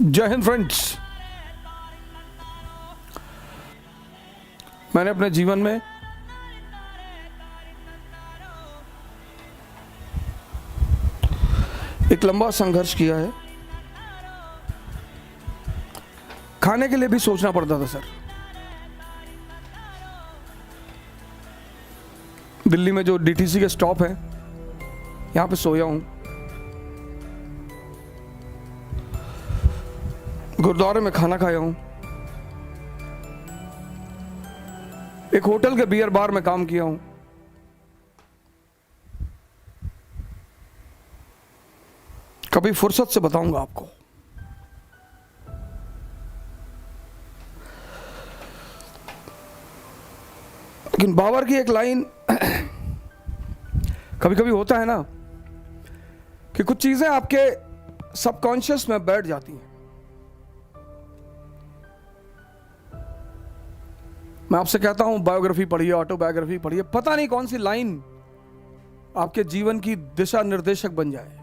जय हिंद फ्रेंड्स। मैंने अपने जीवन में एक लंबा संघर्ष किया है। खाने के लिए भी सोचना पड़ता था सर। दिल्ली में जो डीटीसी के स्टॉप है, यहां पे सोया हूं। गुरुद्वारे में खाना खाया हूं। एक होटल के बियर बार में काम किया हूं। कभी फुर्सत से बताऊंगा आपको। लेकिन बाबर की एक लाइन कभी कभी होता है ना कि कुछ चीजें आपके सबकॉन्शियस में बैठ जाती हैं। मैं आपसे कहता हूं बायोग्राफी पढ़िए, ऑटोबायोग्राफी पढ़िए, पता नहीं कौन सी लाइन आपके जीवन की दिशा निर्देशक बन जाए।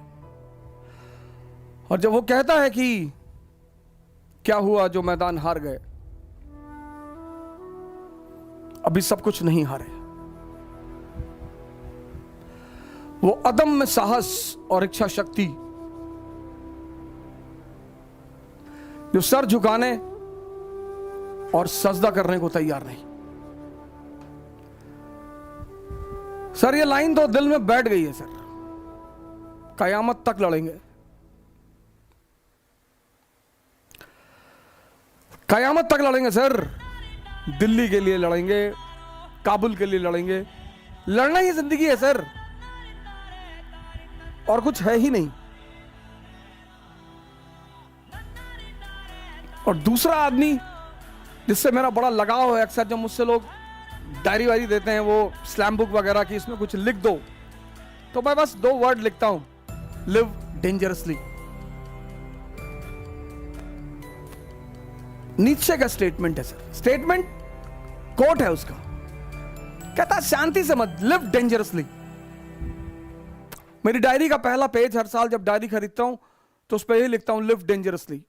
और जब वो कहता है कि क्या हुआ जो मैदान हार गए, अभी सब कुछ नहीं हारे। वो अदम्य साहस और इच्छा शक्ति जो सर झुकाने और सजदा करने को तैयार नहीं। सर ये लाइन तो दिल में बैठ गई है सर। कयामत तक लड़ेंगे, कयामत तक लड़ेंगे सर। दिल्ली के लिए लड़ेंगे, काबुल के लिए लड़ेंगे। लड़ना ही जिंदगी है सर, और कुछ है ही नहीं। और दूसरा आदमी जिससे मेरा बड़ा लगाव है, अक्सर जब मुझसे लोग डायरी वायरी देते हैं, वो स्लैम बुक वगैरह की, इसमें कुछ लिख दो, तो मैं बस 2 वर्ड लिखता हूं, लिव डेंजरसली। नीचे का स्टेटमेंट है सर, स्टेटमेंट कोट है उसका, कहता शांति से मत, लिव डेंजरसली। मेरी डायरी का पहला पेज, हर साल जब डायरी खरीदता हूं तो उस पर यही लिखता हूं, लिव डेंजरसली।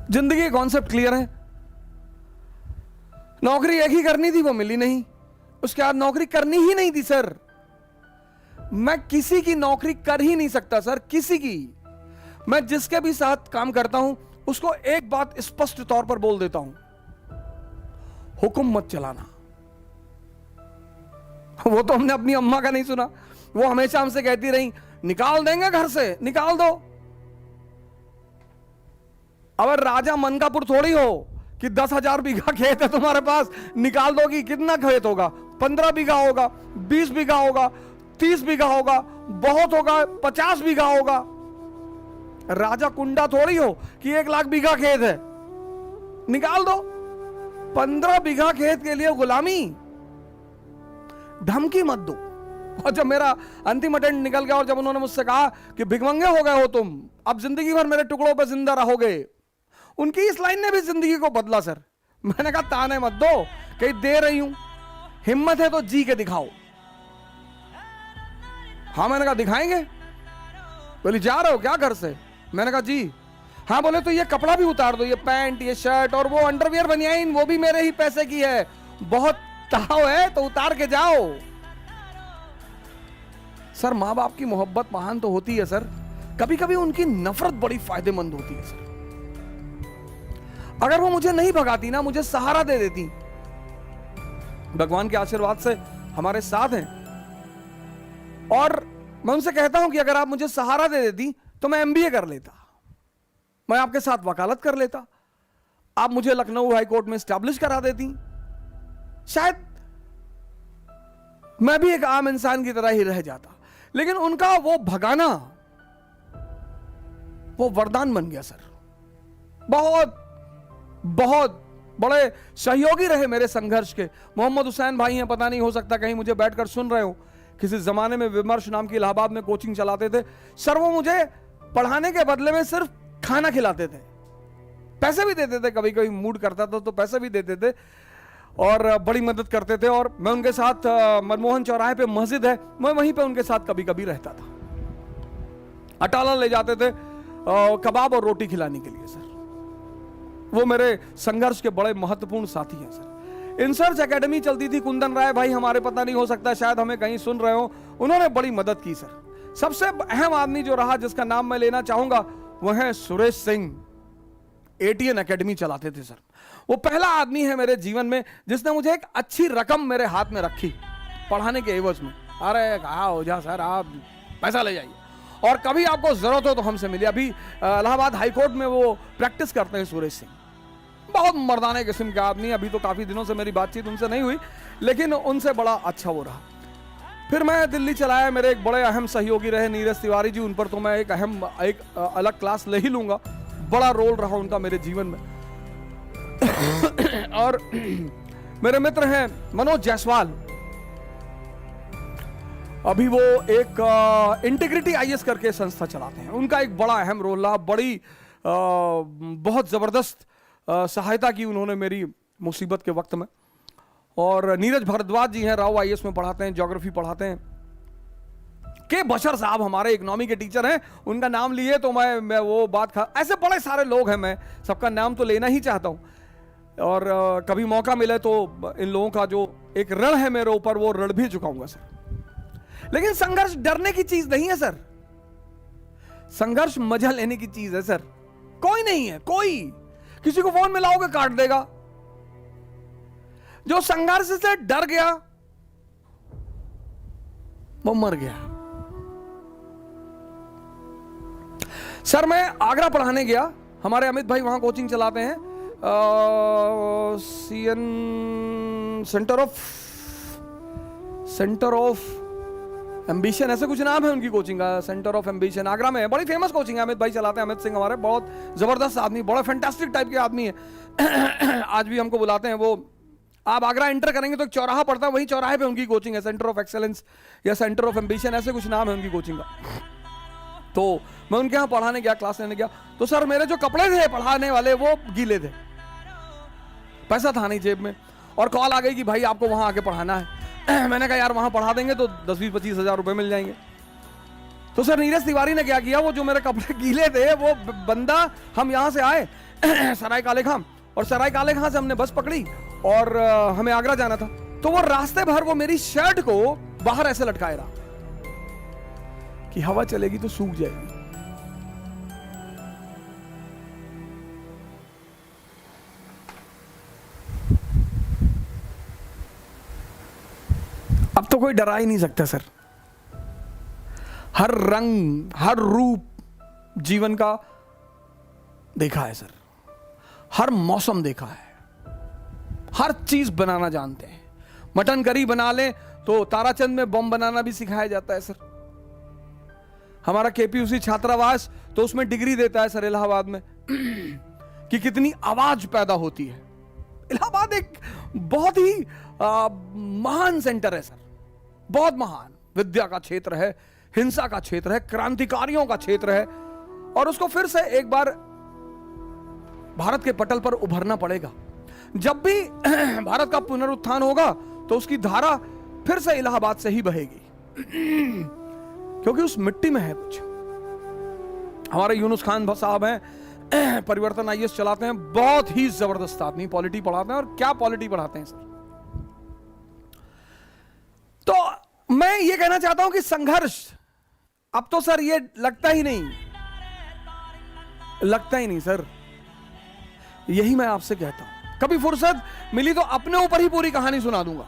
जिंदगी के कॉन्सेप्ट क्लियर है। नौकरी एक ही करनी थी, वो मिली नहीं। उसके बाद नौकरी करनी ही नहीं थी सर। मैं किसी की नौकरी कर ही नहीं सकता सर, किसी की। मैं जिसके भी साथ काम करता हूं उसको एक बात स्पष्ट तौर पर बोल देता हूं, हुक्म मत चलाना। वो तो हमने अपनी अम्मा का नहीं सुना। वो हमेशा हमसे कहती रही, निकाल देंगे घर से, निकाल दो। अब राजा मनकापुर थोड़ी हो कि 10,000 बीघा खेत है तुम्हारे पास, निकाल दोगी। कितना खेत होगा? 15 बीघा होगा, 20 बीघा होगा, 30 बीघा होगा, बहुत होगा 50 बीघा होगा। राजा कुंडा थोड़ी हो कि 1 लाख बीघा खेत है, निकाल दो। 15 बीघा खेत के लिए गुलामी, धमकी मत दो। और जब मेरा अंतिम अटेंड निकल गया और जब उन्होंने मुझसे कहा कि भिखमंगे हो गए हो तुम, अब जिंदगी भर मेरे टुकड़ों पर जिंदा रहोगे, उनकी इस लाइन ने भी जिंदगी को बदला सर। मैंने कहा ताने मत दो, कहीं दे रही हूं, हिम्मत है तो जी के दिखाओ। हाँ, मैंने कहा दिखाएंगे। बोली जा रहे हो क्या घर से? मैंने कहा जी। हाँ, बोले तो ये कपड़ा भी उतार दो, ये पैंट, ये शर्ट और वो अंडरवियर बनियाइन, वो भी मेरे ही पैसे की है। बहुत ताव है तो उतार के जाओ। सर मां बाप की मोहब्बत महान तो होती है सर, कभी कभी उनकी नफरत बड़ी फायदेमंद होती है सर। अगर वो मुझे नहीं भगाती ना, मुझे सहारा दे देती, भगवान के आशीर्वाद से हमारे साथ हैं, और मैं उनसे कहता हूं कि अगर आप मुझे सहारा दे देती तो मैं एमबीए कर लेता, मैं आपके साथ वकालत कर लेता, आप मुझे लखनऊ हाई कोर्ट में स्टैब्लिश करा देती, शायद मैं भी एक आम इंसान की तरह ही रह जाता। लेकिन उनका वो भगाना, वो वरदान बन गया सर। बहुत बहुत बड़े सहयोगी रहे मेरे संघर्ष के। मोहम्मद हुसैन भाई हैं, पता नहीं, हो सकता कहीं मुझे बैठकर सुन रहे हो। किसी जमाने में विमर्श नाम की इलाहाबाद में कोचिंग चलाते थे सर। वो मुझे पढ़ाने के बदले में सिर्फ खाना खिलाते थे, पैसे भी देते थे, कभी कभी मूड करता था तो पैसे भी देते थे, और बड़ी मदद करते थे। और मैं उनके साथ मनमोहन चौराहे पे मस्जिद है, मैं वहीं पे उनके साथ कभी कभी रहता था। अटाला ले जाते थे कबाब और रोटी खिलाने के लिए सर। वो मेरे संघर्ष के बड़े महत्वपूर्ण साथी हैं सर। इंसर्च एकेडमी चलती थी, कुंदन राय भाई हमारे, पता नहीं हो सकता शायद हमें कहीं सुन रहे हो, उन्होंने बड़ी मदद की सर। सबसे अहम आदमी जो रहा जिसका नाम मैं लेना चाहूंगा वह है सुरेश सिंह। एटीएन एकेडमी चलाते थे सर। वो पहला आदमी है मेरे जीवन में जिसने मुझे एक अच्छी रकम मेरे हाथ में रखी पढ़ाने के एवज में। अरे कहा हो जा सर, आप पैसा ले जाइए और कभी आपको जरूरत हो तो हमसे मिलिए। अभी इलाहाबाद हाईकोर्ट में वो प्रैक्टिस करते हैं सुरेश सिंह। बहुत मर्दाने किस्म के आदमी। अभी तो काफी दिनों से मेरी बातचीत उनसे नहीं हुई, लेकिन उनसे बड़ा अच्छा वो रहा। फिर मैं दिल्ली चलाया, मेरे एक बड़े अहम सहयोगी रहे नीरज तिवारी जी। उन पर तो मैं एक अलग क्लास ले ही लूंगा। बड़ा रोल रहा उनका मेरे जीवन में। और मेरे मित्र हैं मनोज जायसवाल। अभी वो एक इंटीग्रिटी आईएएस करके संस्था चलाते हैं। उनका एक बड़ा अहम रोल रहा। बड़ी बहुत जबरदस्त सहायता की उन्होंने मेरी मुसीबत के वक्त में। और नीरज भारद्वाज जी हैं, राव आईएएस में पढ़ाते हैं, ज्योग्राफी पढ़ाते हैं। के बशर साहब हमारे इकोनॉमी के टीचर हैं, उनका नाम लिए तो मैं वो बात ऐसे बड़े सारे लोग हैं, मैं सबका नाम तो लेना ही चाहता हूं। और कभी मौका मिले तो इन लोगों का जो एक ऋण है मेरे ऊपर, वो ऋण भी चुकाऊंगा सर। लेकिन संघर्ष डरने की चीज नहीं है सर। संघर्ष मजा लेने की चीज है सर। कोई नहीं है, कोई किसी को फोन मिलाओगे काट देगा। जो संघर्ष से डर गया वो मर गया। सर मैं आगरा पढ़ाने गया, हमारे अमित भाई वहां कोचिंग चलाते हैं, सेंटर ऑफ एम्बिशन, ऐसे कुछ नाम है उनकी कोचिंग का। सेंटर ऑफ एम्बिशन आगरा में है, बड़ी फेमस कोचिंग है। अमित भाई चलाते हैं, अमित सिंह हमारे, बहुत जबरदस्त आदमी, बड़ा फैंटास्टिक टाइप के आदमी है। आज भी हमको बुलाते हैं। वो आप आगरा एंटर करेंगे तो एक चौराहा पड़ता है, वही चौराहे पे उनकी कोचिंग है, सेंटर ऑफ एक्सेलेंस या सेंटर ऑफ एम्बिशन, ऐसे कुछ नाम है उनकी कोचिंग का। तो मैं उनके यहाँ पढ़ाने गया, क्लास लेने गया। तो सर मेरे जो कपड़े थे पढ़ाने वाले वो गीले थे, पैसा था नहीं जेब में, और कॉल आ गई कि भाई आपको वहां आके पढ़ाना है। मैंने कहा यार वहां पढ़ा देंगे तो 10-20-25 हजार रुपए मिल जाएंगे। तो सर नीरज तिवारी ने क्या किया, वो जो मेरे कपड़े गीले थे, वो बंदा, हम यहां से आए सराय काले खां, और सराय काले खां से हमने बस पकड़ी और हमें आगरा जाना था। तो वो रास्ते भर वो मेरी शर्ट को बाहर ऐसे लटकाए रहा कि हवा चलेगी तो सूख जाएगी। अब तो कोई डरा ही नहीं सकता सर। हर रंग, हर रूप जीवन का देखा है सर, हर मौसम देखा है, हर चीज बनाना जानते हैं। मटन करी बना ले तो ताराचंद में बम बनाना भी सिखाया जाता है सर। हमारा केपीयूसी छात्रावास तो उसमें डिग्री देता है सर इलाहाबाद में कि कितनी आवाज पैदा होती है। इलाहाबाद एक बहुत ही महान सेंटर है सर, बहुत महान। विद्या का क्षेत्र है, हिंसा का क्षेत्र है, क्रांतिकारियों का क्षेत्र है, और उसको फिर से एक बार भारत के पटल पर उभरना पड़ेगा। जब भी भारत का पुनरुत्थान होगा तो उसकी धारा फिर से इलाहाबाद से ही बहेगी, क्योंकि उस मिट्टी में है कुछ। हमारे यूनुस खान साहब हैं, परिवर्तन आईएएस चलाते हैं, बहुत ही जबरदस्त आदमी, पॉलिटी पढ़ाते हैं, और क्या पॉलिटी पढ़ाते हैं सर। तो मैं ये कहना चाहता हूं कि संघर्ष अब तो सर ये लगता ही नहीं सर। यही मैं आपसे कहता हूं, कभी फुर्सत मिली तो अपने ऊपर ही पूरी कहानी सुना दूंगा।